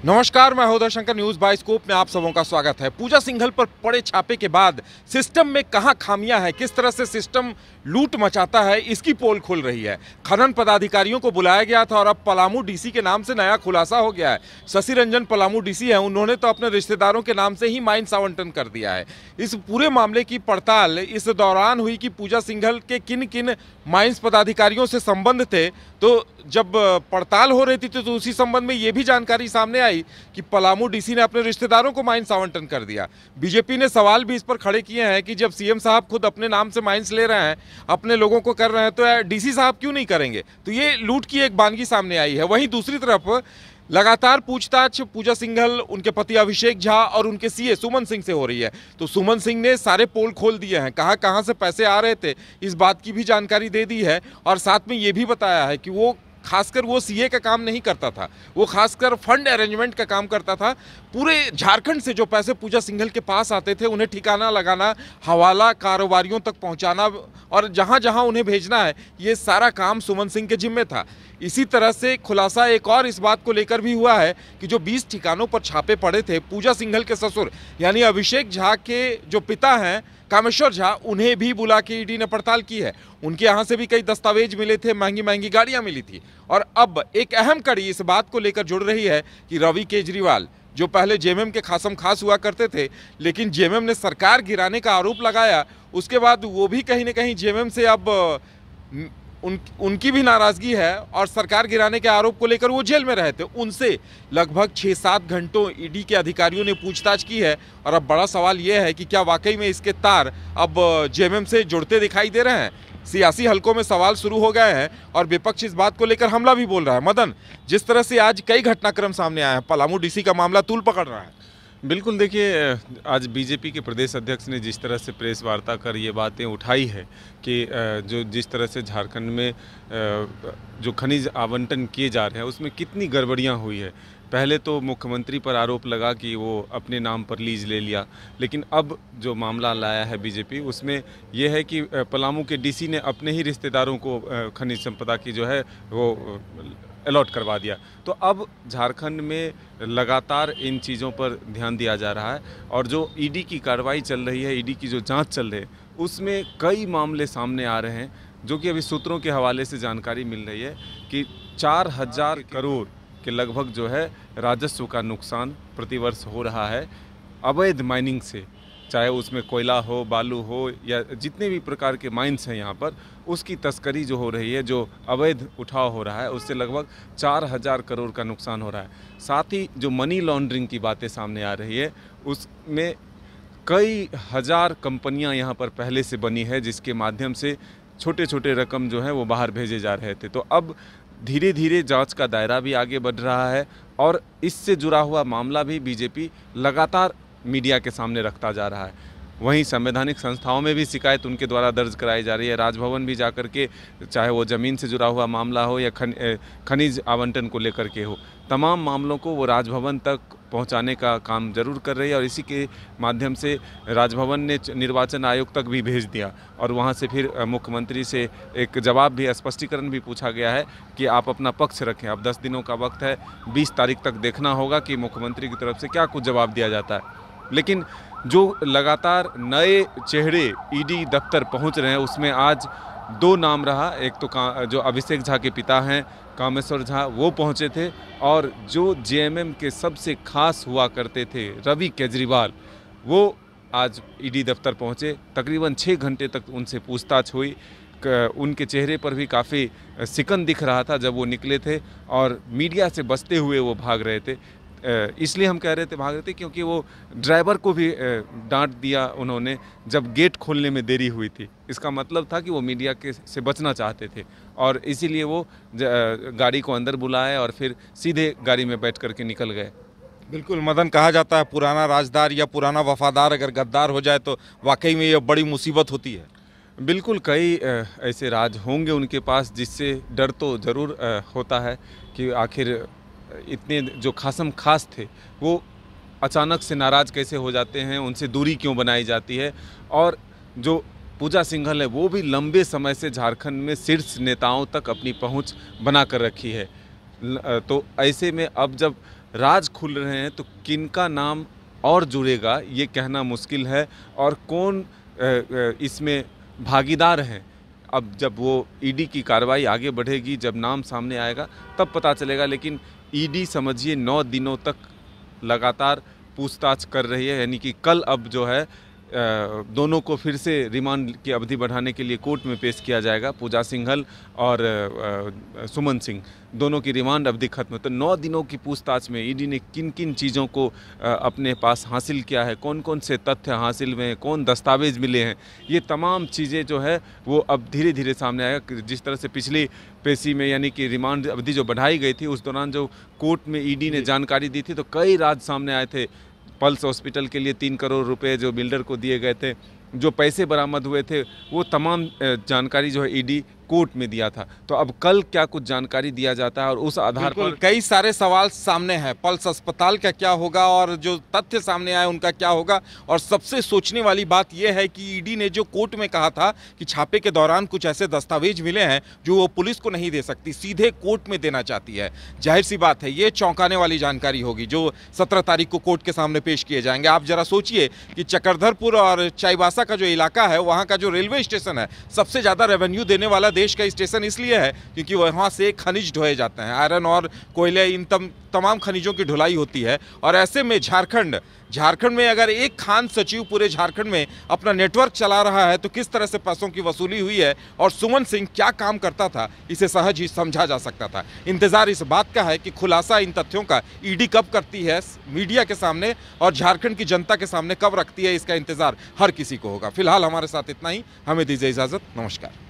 नमस्कार, मैं हृदय शंकर। न्यूज बाइस्कोप में आप सबों का स्वागत है। पूजा सिंघल पर पड़े छापे के बाद सिस्टम में कहां खामियां हैं, किस तरह से सिस्टम लूट मचाता है, इसकी पोल खुल रही है। खनन पदाधिकारियों को बुलाया गया था और अब पलामू डीसी के नाम से नया खुलासा हो गया है। शशि रंजन पलामू डीसी है, उन्होंने तो अपने रिश्तेदारों के नाम से ही माइंस आवंटन कर दिया है। इस पूरे मामले की पड़ताल इस दौरान हुई कि पूजा सिंघल के किन किन माइंस पदाधिकारियों से संबंध थे। तो जब पड़ताल हो रही थी तो उसी संबंध में ये भी जानकारी सामने आई कि पलामू डीसी ने अपने रिश्तेदारों को माइंस आवंटन कर दिया। बीजेपी ने सवाल भी इस पर खड़े किए हैं कि जब सीएम साहब खुद अपने नाम से माइंस ले रहे हैं, अपने लोगों को कर रहे हैं, तो डीसी साहब क्यों नहीं करेंगे। तो ये लूट की एक बानगी सामने आई है। वहीं दूसरी तरफ लगातार पूछताछ पूजा सिंघल, उनके पति अभिषेक झा और उनके सीए सुमन सिंह से हो रही है। तो सुमन सिंह ने सारे पोल खोल दिए हैं, कहाँ कहाँ से पैसे आ रहे थे इस बात की भी जानकारी दे दी है। और साथ में ये भी बताया है कि वो खासकर वो सीए का काम नहीं करता था, वो खासकर फंड अरेंजमेंट का काम करता था। पूरे झारखंड से जो पैसे पूजा सिंघल के पास आते थे उन्हें ठिकाना लगाना, हवाला कारोबारियों तक पहुंचाना और जहां जहां उन्हें भेजना है, ये सारा काम सुमन सिंह के जिम्मे था। इसी तरह से खुलासा एक और इस बात को लेकर भी हुआ है कि जो 20 ठिकानों पर छापे पड़े थे, पूजा सिंघल के ससुर यानी अभिषेक झा के जो पिता हैं कामेश्वर झा, उन्हें भी बुला के ईडी ने पड़ताल की है। उनके यहाँ से भी कई दस्तावेज मिले थे, महंगी महंगी गाड़ियाँ मिली थी। और अब एक अहम कड़ी इस बात को लेकर जुड़ रही है कि रवि केजरीवाल, जो पहले जेएमएम के खासम खास हुआ करते थे, लेकिन जेएमएम ने सरकार गिराने का आरोप लगाया, उसके बाद वो भी कहीं ना कहीं जेएमएम से अब उनकी भी नाराजगी है और सरकार गिराने के आरोप को लेकर वो जेल में रहे थे। उनसे लगभग 6-7 घंटों ईडी के अधिकारियों ने पूछताछ की है। और अब बड़ा सवाल ये है कि क्या वाकई में इसके तार अब जेएमएम से जुड़ते दिखाई दे रहे हैं। सियासी हलकों में सवाल शुरू हो गए हैं और विपक्ष इस बात को लेकर हमला भी बोल रहा है। मदन, जिस तरह से आज कई घटनाक्रम सामने आए हैं, पलामू डीसी का मामला तूल पकड़ रहा है। बिल्कुल, देखिए, आज बीजेपी के प्रदेश अध्यक्ष ने जिस तरह से प्रेस वार्ता कर ये बातें उठाई है कि जो जिस तरह से झारखंड में जो खनिज आवंटन किए जा रहे हैं उसमें कितनी गड़बड़ियां हुई है। पहले तो मुख्यमंत्री पर आरोप लगा कि वो अपने नाम पर लीज ले लिया, लेकिन अब जो मामला लाया है बीजेपी, उसमें यह है कि पलामू के डीसी ने अपने ही रिश्तेदारों को खनिज संपदा की जो है वो अलॉट करवा दिया। तो अब झारखंड में लगातार इन चीज़ों पर ध्यान दिया जा रहा है और जो ईडी की कार्रवाई चल रही है, ईडी की जो जांच चल रही है, उसमें कई मामले सामने आ रहे हैं, जो कि अभी सूत्रों के हवाले से जानकारी मिल रही है कि 4000 करोड़ के लगभग जो है राजस्व का नुकसान प्रतिवर्ष हो रहा है अवैध माइनिंग से। चाहे उसमें कोयला हो, बालू हो या जितने भी प्रकार के माइंस हैं यहाँ पर, उसकी तस्करी जो हो रही है, जो अवैध उठाव हो रहा है, उससे लगभग 4000 करोड़ का नुकसान हो रहा है। साथ ही जो मनी लॉन्ड्रिंग की बातें सामने आ रही है, उसमें कई हजार कंपनियाँ यहाँ पर पहले से बनी है, जिसके माध्यम से छोटे छोटे रकम जो है वो बाहर भेजे जा रहे थे। तो अब धीरे धीरे जांच का दायरा भी आगे बढ़ रहा है और इससे जुड़ा हुआ मामला भी बीजेपी लगातार मीडिया के सामने रखता जा रहा है। वहीं संवैधानिक संस्थाओं में भी शिकायत उनके द्वारा दर्ज कराई जा रही है। राजभवन भी जाकर के, चाहे वो ज़मीन से जुड़ा हुआ मामला हो या खनिज आवंटन को लेकर के हो, तमाम मामलों को वो राजभवन तक पहुंचाने का काम जरूर कर रही है। और इसी के माध्यम से राजभवन ने निर्वाचन आयोग तक भी भेज दिया और वहां से फिर मुख्यमंत्री से एक जवाब भी, स्पष्टीकरण भी पूछा गया है कि आप अपना पक्ष रखें। अब 10 दिनों का वक्त है, 20 तारीख तक देखना होगा कि मुख्यमंत्री की तरफ से क्या कुछ जवाब दिया जाता है। लेकिन जो लगातार नए चेहरे ईडी दफ्तर पहुंच रहे हैं, उसमें आज 2 नाम रहा। एक तो जो अभिषेक झा के पिता हैं कामेश्वर झा, वो पहुंचे थे, और जो जेएमएम के सबसे खास हुआ करते थे रवि केजरीवाल, वो आज ईडी दफ्तर पहुंचे। तकरीबन 6 घंटे तक उनसे पूछताछ हुई। उनके चेहरे पर भी काफ़ी सिकन दिख रहा था जब वो निकले थे और मीडिया से बचते हुए वो भाग रहे थे। इसलिए हम कह रहे थे भाग रहे थे क्योंकि वो ड्राइवर को भी डांट दिया उन्होंने जब गेट खोलने में देरी हुई थी। इसका मतलब था कि वो मीडिया के से बचना चाहते थे और इसीलिए वो गाड़ी को अंदर बुलाए और फिर सीधे गाड़ी में बैठ करके निकल गए। बिल्कुल मदन, कहा जाता है पुराना राजदार या पुराना वफादार अगर गद्दार हो जाए तो वाकई में ये बड़ी मुसीबत होती है। बिल्कुल, कई ऐसे राज होंगे उनके पास जिससे डर तो ज़रूर होता है कि आखिर इतने जो खासम खास थे वो अचानक से नाराज़ कैसे हो जाते हैं, उनसे दूरी क्यों बनाई जाती है। और जो पूजा सिंघल है वो भी लंबे समय से झारखंड में शीर्ष नेताओं तक अपनी पहुंच बना कर रखी है। तो ऐसे में अब जब राज खुल रहे हैं तो किनका नाम और जुड़ेगा ये कहना मुश्किल है, और कौन इसमें भागीदार हैं। अब जब वो ईडी की कार्रवाई आगे बढ़ेगी, जब नाम सामने आएगा तब पता चलेगा। लेकिन ईडी समझिए 9 दिनों तक लगातार पूछताछ कर रही है, यानी कि कल अब जो है दोनों को फिर से रिमांड की अवधि बढ़ाने के लिए कोर्ट में पेश किया जाएगा। पूजा सिंघल और सुमन सिंह दोनों की रिमांड अवधि खत्म। तो 9 दिनों की पूछताछ में ईडी ने किन किन चीज़ों को अपने पास हासिल किया है, कौन कौन से तथ्य हासिल हुए हैं, कौन दस्तावेज मिले हैं, ये तमाम चीज़ें जो है वो अब धीरे धीरे सामने आएगा। जिस तरह से पिछली पेशी में यानी कि रिमांड अवधि जो बढ़ाई गई थी, उस दौरान जो कोर्ट में ईडी ने जानकारी दी थी तो कई राज सामने आए थे। पल्स हॉस्पिटल के लिए 3 करोड़ रुपए जो बिल्डर को दिए गए थे, जो पैसे बरामद हुए थे, वो तमाम जानकारी जो है ईडी कोर्ट में दिया था। तो अब कल क्या कुछ जानकारी दिया जाता है और उस आधार पर कई सारे सवाल सामने हैं। पल्स अस्पताल का क्या होगा और जो तथ्य सामने आए उनका क्या होगा। और सबसे सोचने वाली बात यह है कि ईडी ने जो कोर्ट में कहा था कि छापे के दौरान कुछ ऐसे दस्तावेज मिले हैं जो वो पुलिस को नहीं दे सकती, सीधे कोर्ट में देना चाहती है। जाहिर सी बात है ये चौंकाने वाली जानकारी होगी जो 17 तारीख को कोर्ट के सामने पेश किए जाएंगे। आप जरा सोचिए कि चक्रधरपुर और चाईबासा का जो इलाका है, वहाँ का जो रेलवे स्टेशन है, सबसे ज़्यादा रेवेन्यू देने वाला देश का स्टेशन इसलिए है क्योंकि वहां से खनिज ढोए जाते हैं, आयरन और कोयले, इन तमाम खनिजों की ढुलाई होती है। और ऐसे में झारखंड में अगर एक खान सचिव पूरे झारखंड में अपना नेटवर्क चला रहा है तो किस तरह से पैसों की वसूली हुई है और सुमन सिंह क्या काम करता था, इसे सहज ही समझा जा सकता था। इंतजार इस बात का है कि खुलासा इन तथ्यों का ईडी कब करती है मीडिया के सामने और झारखंड की जनता के सामने कब रखती है, इसका इंतजार हर किसी को होगा। फिलहाल हमारे साथ इतना ही, हमें दीजिए इजाजत, नमस्कार।